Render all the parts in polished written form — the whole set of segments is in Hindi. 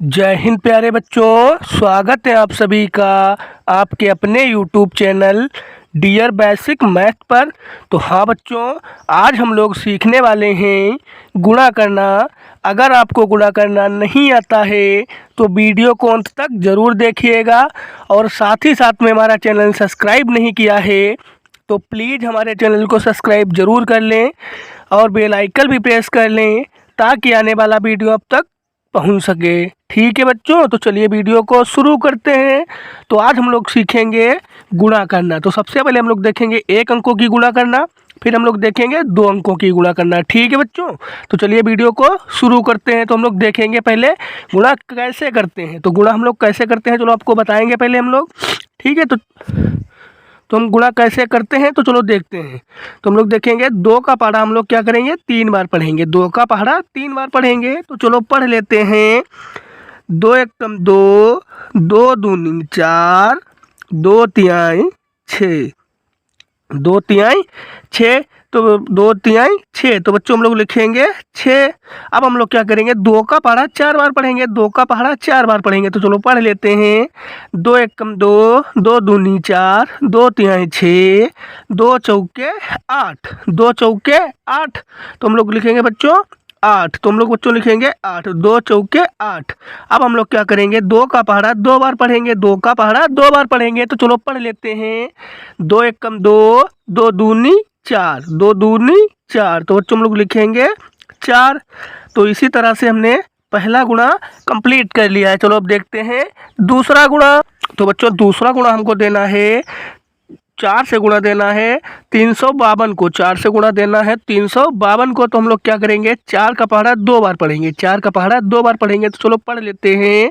जय हिंद प्यारे बच्चों, स्वागत है आप सभी का आपके अपने YouTube channel Dear Basic Math पर। तो हाँ बच्चों, आज हम लोग सीखने वाले हैं गुणा करना। अगर आपको गुणा करना नहीं आता है तो वीडियो को अंत तक ज़रूर देखिएगा, और साथ ही साथ में हमारा चैनल सब्सक्राइब नहीं किया है तो प्लीज़ हमारे चैनल को सब्सक्राइब ज़रूर कर लें और बेल आइकन भी प्रेस कर लें ताकि आने वाला वीडियो अब तक पहुंच सके। ठीक है बच्चों, तो चलिए वीडियो को शुरू करते हैं। तो आज हम लोग सीखेंगे गुणा करना। तो सबसे पहले हम लोग देखेंगे एक अंकों की गुणा करना, फिर हम लोग देखेंगे दो अंकों की गुणा करना। ठीक है बच्चों, तो चलिए वीडियो को शुरू करते हैं। तो हम लोग देखेंगे पहले गुणा कैसे करते हैं। तो गुणा हम लोग कैसे करते हैं चलो आपको बताएंगे पहले हम लोग। ठीक है, तो हम गुणा कैसे करते हैं तो चलो देखते हैं। तो हम लोग देखेंगे दो का पहाड़ा हम लोग क्या करेंगे, 3 बार पढ़ेंगे। दो का पहाड़ा 3 बार पढ़ेंगे। तो चलो पढ़ लेते हैं। 2 एकम 2, 2 दूनी 4, 2 तिहाई 6, 2 तिहाई 6। तो 2 तिहाई 6, तो बच्चों हम लोग लिखेंगे 6। अब हम लोग क्या करेंगे, 2 का पहाड़ा 4 बार पढ़ेंगे। 2 का पहाड़ा 4 बार पढ़ेंगे। तो चलो पढ़ लेते हैं। 2 एकम 2, 2 दूनी 4, 2 तिहाई 6, 2 चौके 8, 2 चौके 8। तो हम लोग लिखेंगे बच्चों 8। तो हम लोग बच्चों लिखेंगे 8, 2 चौके 8। अब हम लोग क्या करेंगे, 2 का पहाड़ा 2 बार पढ़ेंगे। 2 का पहाड़ा 2 बार पढ़ेंगे। तो चलो पढ़ लेते हैं। 2 एकम 2, 2 दूनी 4, 2 दूनी 4। तो बच्चों हम लोग लिखेंगे 4। तो इसी तरह से हमने पहला गुणा कंप्लीट कर लिया है। चलो अब देखते हैं दूसरा गुणा। तो बच्चों दूसरा गुणा हमको देना है, 4 से गुणा देना है 352 को। 4 से गुणा देना है 352 को। तो हम लोग क्या करेंगे, 4 का पहाड़ा 2 बार पढ़ेंगे। 4 का पहाड़ा 2 बार पढ़ेंगे। तो चलो पढ़ लेते हैं।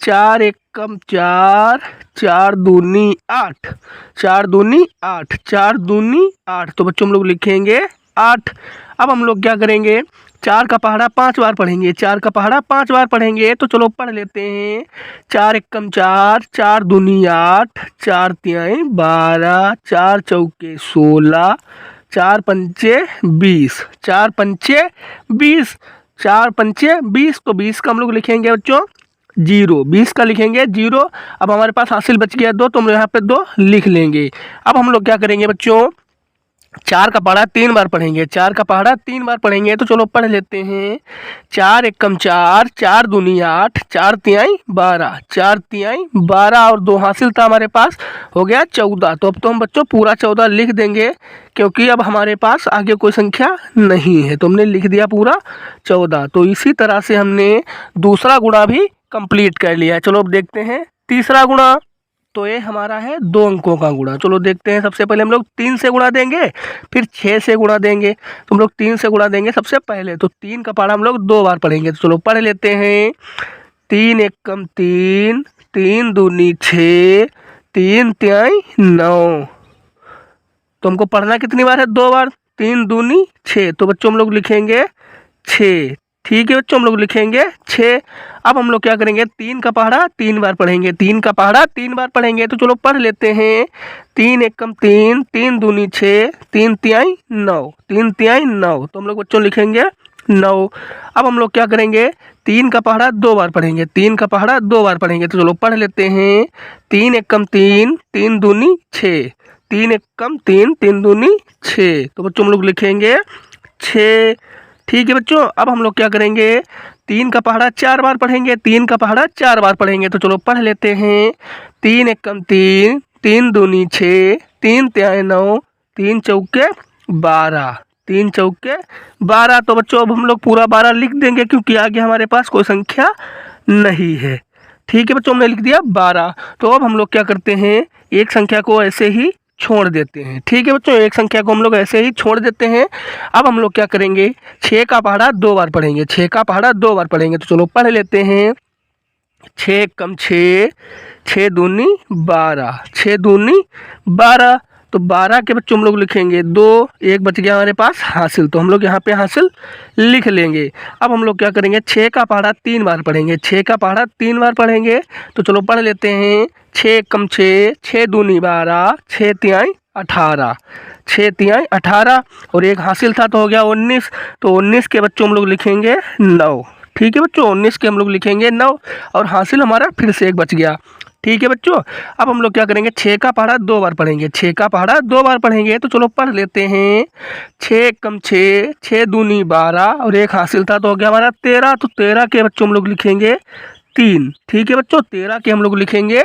4 एकम 4, 4 दूनी 8, 4 दूनी 8, 4 दूनी 8। तो बच्चों हम लोग लिखेंगे 8। अब हम लोग क्या करेंगे, 4 का पहाड़ा 5 बार पढ़ेंगे। 4 का पहाड़ा 5 बार पढ़ेंगे। तो चलो पढ़ लेते हैं। 4 एकम 4, 4 दूनी 8, 4 तिहाई 12, 4 चौके 16, 4 पंचे 20, 4 पंचे 20, 4 पंचे 20। तो 20 का हम लोग लिखेंगे बच्चों 0, 20 का लिखेंगे 0। अब हमारे पास हासिल बच गया 2, तो हम यहाँ पे 2 लिख लेंगे। अब हम लोग क्या करेंगे बच्चों, 4 का पहाड़ा 3 बार पढ़ेंगे। 4 का पहाड़ा 3 बार पढ़ेंगे। तो चलो पढ़ लेते हैं। 4 एकम 4, 4 दूनी 8, 4 तिहाई 12, 4 तिहाई 12 और 2 हासिल था हमारे पास, हो गया 14। तो अब तो हम बच्चों पूरा 14 लिख देंगे क्योंकि अब हमारे पास आगे कोई संख्या नहीं है। तो हमने लिख दिया पूरा 14। तो इसी तरह से हमने दूसरा गुणा भी कंप्लीट कर लिया है। चलो अब देखते हैं तीसरा गुणा। तो ये हमारा है 2 अंकों का गुणा। चलो देखते हैं। सबसे पहले हम लोग 3 से गुणा देंगे, फिर 6 से गुणा देंगे। तो हम लोग 3 से गुणा देंगे सबसे पहले। तो 3 का पहाड़ा हम लोग 2 बार पढ़ेंगे। तो चलो पढ़ लेते हैं। 3 एकम 3, 3 दूनी 6, 3 तिहाई 9। तो हमको पढ़ना कितनी बार है, 2 बार। 3 दूनी 6। तो बच्चों हम लोग लिखेंगे 6। ठीक है बच्चों, हम लोग लिखेंगे 6। अब हम लोग क्या करेंगे, 3 का पहाड़ा 3 बार पढ़ेंगे। 3 का पहाड़ा 3 बार पढ़ेंगे। तो चलो पढ़ लेते हैं। 3 एकम 3, 3 दूनी 6, 3 तिहाई 9, 3 तिहाई 9। तो हम लोग बच्चों लिखेंगे 9। अब हम लोग क्या करेंगे, 3 का पहाड़ा 2 बार पढ़ेंगे। 3 का पहाड़ा 2 बार पढ़ेंगे। तो चलो पढ़ लेते हैं। 3 एकम 3, 3 दूनी 6, 3 एकम 3, 3 दूनी 6। तो बच्चों हम लोग लिखेंगे 6। ठीक है बच्चों, अब हम लोग क्या करेंगे, 3 का पहाड़ा 4 बार पढ़ेंगे। 3 का पहाड़ा 4 बार पढ़ेंगे। तो चलो पढ़ लेते हैं। 3 एकम 3, 3 दूनी 6, 3 तिहाई 9, 3 चौके 12, 3 चौके 12। तो बच्चों अब हम लोग पूरा 12 लिख देंगे क्योंकि आगे हमारे पास कोई संख्या नहीं है। ठीक है बच्चों, हमने लिख दिया 12। तो अब हम लोग क्या करते हैं, एक संख्या को ऐसे ही छोड़ देते हैं। ठीक है बच्चों, एक संख्या को हम लोग ऐसे ही छोड़ देते हैं। अब हम लोग क्या करेंगे, 6 का पहाड़ा 2 बार पढ़ेंगे। 6 का पहाड़ा 2 बार पढ़ेंगे। तो चलो पढ़ लेते हैं। 6 एकम 6, 6 दूनी 12, 6 दूनी 12। तो 12 के बच्चों हम लोग लिखेंगे 2, 1 बच गया हमारे पास हासिल। तो हम लोग यहाँ पे हासिल लिख लेंगे। अब हम लोग क्या करेंगे, 6 का पहाड़ा 3 बार पढ़ेंगे। 6 का पहाड़ा 3 बार पढ़ेंगे। तो चलो पढ़ लेते हैं। 6 एकम 6, 6 दूनी 12, 6 तिहाई 18, 6 तिहाई 18 और 1 हासिल था तो हो गया 19। तो 19 के बच्चों हम लोग लिखेंगे 9। ठीक है बच्चों, 19 के हम लोग लिखेंगे 9 और हासिल हमारा फिर से एक बच गया। ठीक है बच्चों, अब हम लोग क्या करेंगे, 6 का पहाड़ा 2 बार पढ़ेंगे। 6 का पहाड़ा 2 बार पढ़ेंगे तो चलो पढ़ लेते हैं। 6 कम 6, 6 दूनी 12 और एक हासिल था तो हो गया हमारा 13। तो 13 के बच्चों हम लोग लिखेंगे 3। ठीक है बच्चों, 13 के हम लोग लिखेंगे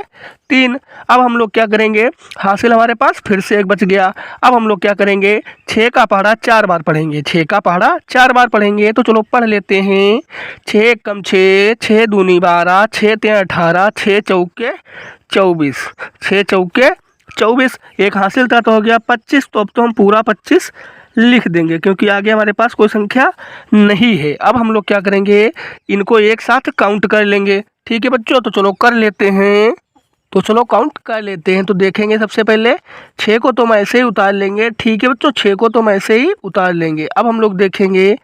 3। अब हम लोग क्या करेंगे, हासिल हमारे पास फिर से एक बच गया। अब हम लोग क्या करेंगे, 6 का पहाड़ा 4 बार पढ़ेंगे। 6 का पहाड़ा 4 बार पढ़ेंगे तो चलो पढ़ लेते हैं। 6 कम 6, 6 दूनी 12, 6 तें 18, 6 चौके 24, 6 चौके 24। एक हासिल था तो हो गया 25। तो अब तो हम पूरा 25 लिख देंगे क्योंकि आगे हमारे पास कोई संख्या नहीं है। अब हम लोग क्या करेंगे, इनको एक साथ काउंट कर लेंगे। ठीक है बच्चों, तो चलो कर लेते हैं। तो चलो काउंट कर लेते हैं। तो देखेंगे सबसे पहले 6 को तो हम ऐसे ही उतार लेंगे। ठीक है बच्चों, 6 को तो हम ऐसे ही उतार लेंगे। अब हम लोग देखेंगे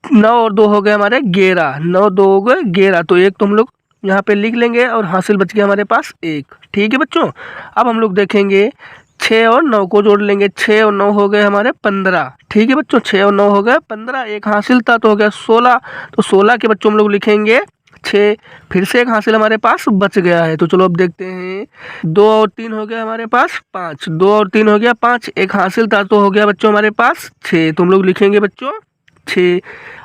9 और 2 हो गए हमारे 11, 9 2 हो गए 11। तो एक तो हम लोग यहाँ पे लिख लेंगे और हासिल बच गया हमारे पास 1। ठीक है बच्चों, अब हम लोग देखेंगे 6 और 9 को जोड़ लेंगे। 6 और 9 हो गए हमारे 15। ठीक है बच्चों, 6 और 9 हो गए 15। एक हासिल था तो हो गया 16। तो 16 के बच्चों हम लोग लिखेंगे 6। फिर से एक हासिल हमारे पास बच गया है। तो चलो अब देखते हैं, 2 और 3 हो गया हमारे पास 5, 2 और 3 हो गया 5। एक हासिल था तो हो गया बच्चों हमारे पास 6। तो हम लोग लिखेंगे बच्चों 6।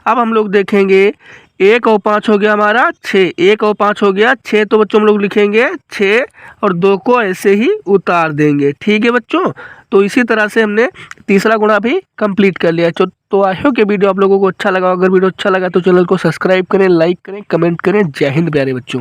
अब हम लोग देखेंगे 1 और 5 हो गया हमारा 6, 1 और 5 हो गया 6। तो बच्चों हम लोग लिखेंगे 6 और 2 को ऐसे ही उतार देंगे। ठीक है बच्चों, तो इसी तरह से हमने तीसरा गुणा भी कंप्लीट कर लिया। तो आई होप कि वीडियो आप लोगों को अच्छा लगा। अगर वीडियो अच्छा लगा तो चैनल को सब्सक्राइब करें, लाइक करें, कमेंट करें। जय हिंद प्यारे बच्चों।